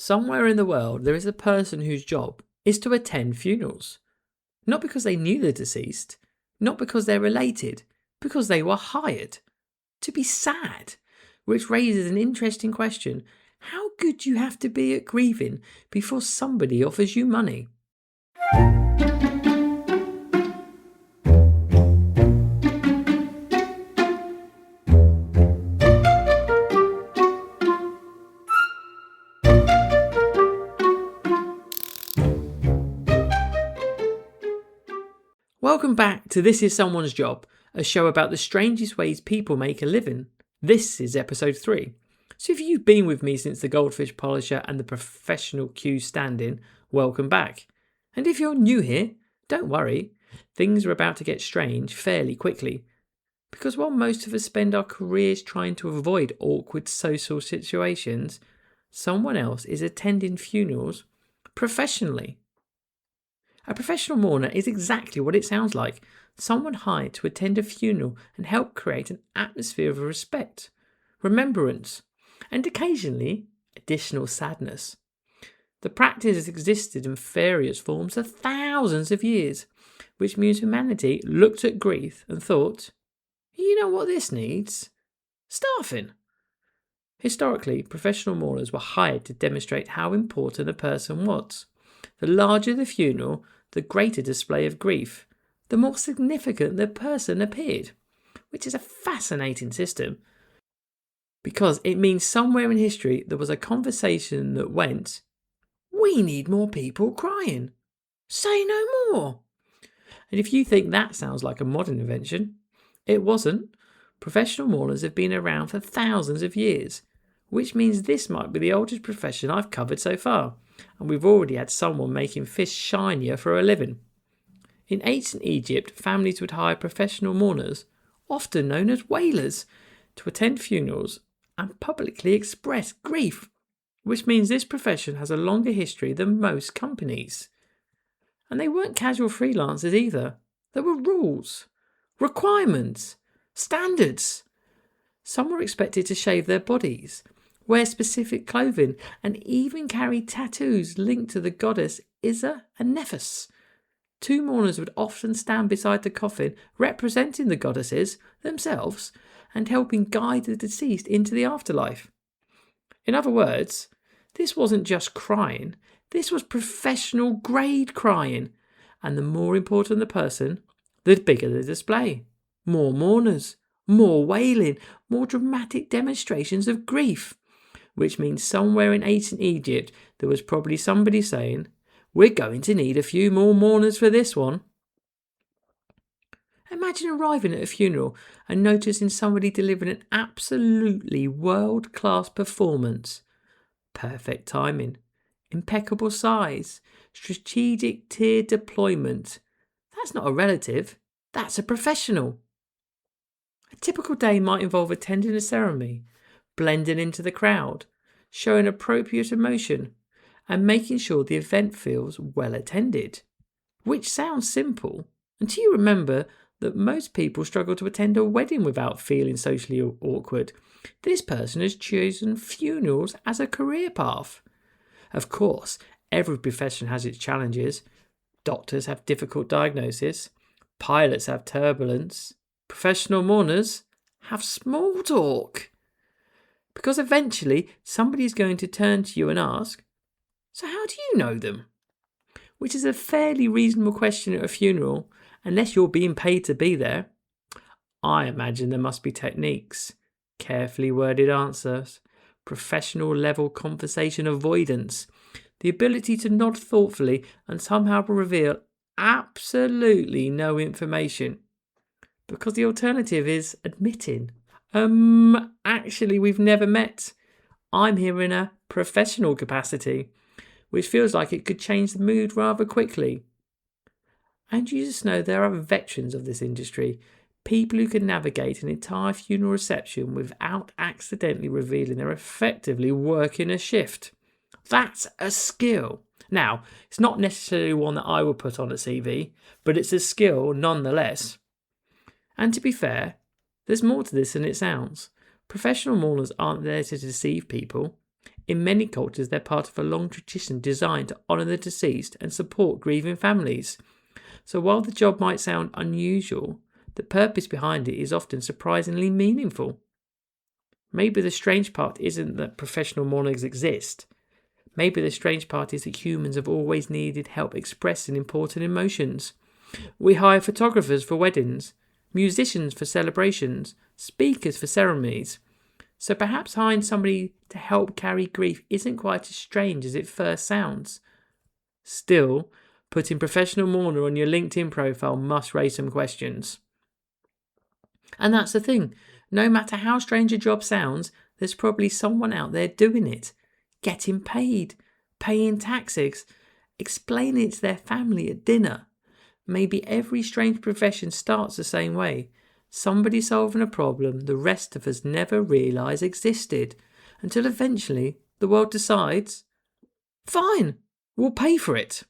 Somewhere in the world, there is a person whose job is to attend funerals. Not because they knew the deceased, not because they're related, because they were hired to be sad, which raises an interesting question. How good do you have to be at grieving before somebody offers you money? Welcome back to This Is Someone's Job, a show about the strangest ways people make a living. This is episode 3. So if you've been with me since the goldfish polisher and the professional queue stand-in, welcome back. And if you're new here, don't worry, things are about to get strange fairly quickly. Because while most of us spend our careers trying to avoid awkward social situations, someone else is attending funerals professionally. A professional mourner is exactly what it sounds like. Someone hired to attend a funeral and help create an atmosphere of respect, remembrance, and occasionally additional sadness. The practice has existed in various forms for thousands of years, which means humanity looked at grief and thought, you know what this needs? Staffing. Historically, professional mourners were hired to demonstrate how important a person was. The larger the funeral, the greater display of grief, the more significant the person appeared, which is a fascinating system because it means somewhere in history there was a conversation that went, we need more people crying. Say no more. And if you think that sounds like a modern invention, it wasn't. Professional mourners have been around for thousands of years, which means this might be the oldest profession I've covered so far. And we've already had someone making fish shinier for a living. In ancient Egypt, families would hire professional mourners, often known as wailers, to attend funerals and publicly express grief, which means this profession has a longer history than most companies. And they weren't casual freelancers either. There were rules, requirements, standards. Some were expected to shave their bodies, wear specific clothing, and even carry tattoos linked to the goddess Isa and Nephis. 2 mourners would often stand beside the coffin, representing the goddesses themselves and helping guide the deceased into the afterlife. In other words, this wasn't just crying, this was professional grade crying. And the more important the person, the bigger the display. More mourners, more wailing, more dramatic demonstrations of grief. Which means somewhere in ancient Egypt there was probably somebody saying, we're going to need a few more mourners for this one. Imagine arriving at a funeral and noticing somebody delivering an absolutely world-class performance. Perfect timing, impeccable size, strategic tear deployment. That's not a relative, that's a professional. A typical day might involve attending a ceremony, blending into the crowd, showing appropriate emotion, and making sure the event feels well attended. Which sounds simple, until you remember that most people struggle to attend a wedding without feeling socially awkward. This person has chosen funerals as a career path. Of course, every profession has its challenges. Doctors have difficult diagnosis, pilots have turbulence, professional mourners have small talk. Because eventually somebody is going to turn to you and ask, so how do you know them? Which is a fairly reasonable question at a funeral, unless you're being paid to be there. I imagine there must be techniques, carefully worded answers, professional level conversation avoidance, the ability to nod thoughtfully and somehow reveal absolutely no information. Because the alternative is admitting, actually we've never met. I'm here in a professional capacity, which feels like it could change the mood rather quickly. And you just know there are veterans of this industry, people who can navigate an entire funeral reception without accidentally revealing they're effectively working a shift. That's a skill. Now, it's not necessarily one that I would put on a CV, but it's a skill nonetheless. And to be fair, there's more to this than it sounds. Professional mourners aren't there to deceive people. In many cultures, they're part of a long tradition designed to honour the deceased and support grieving families. So while the job might sound unusual, the purpose behind it is often surprisingly meaningful. Maybe the strange part isn't that professional mourners exist. Maybe the strange part is that humans have always needed help expressing important emotions. We hire photographers for weddings, musicians for celebrations, speakers for ceremonies. So perhaps hiring somebody to help carry grief isn't quite as strange as it first sounds. Still, putting professional mourner on your LinkedIn profile must raise some questions. And that's the thing. No matter how strange a job sounds, there's probably someone out there doing it, getting paid, paying taxes, explaining it to their family at dinner. Maybe every strange profession starts the same way. Somebody solving a problem the rest of us never realised existed, until eventually the world decides, fine, we'll pay for it.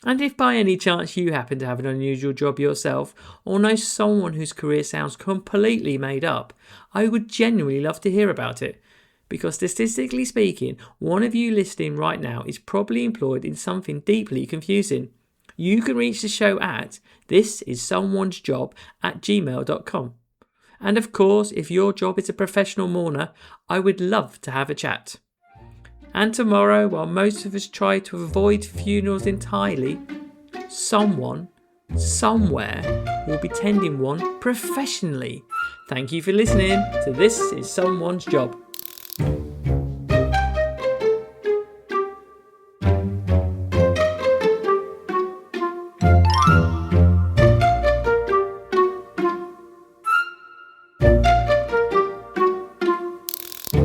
And if by any chance you happen to have an unusual job yourself, or know someone whose career sounds completely made up, I would genuinely love to hear about it. Because statistically speaking, one of you listening right now is probably employed in something deeply confusing. You can reach the show at thisissomeonesjob@gmail.com. And of course, if your job is a professional mourner, I would love to have a chat. And tomorrow, while most of us try to avoid funerals entirely, someone, somewhere, will be tending one professionally. Thank you for listening to This Is Someone's Job.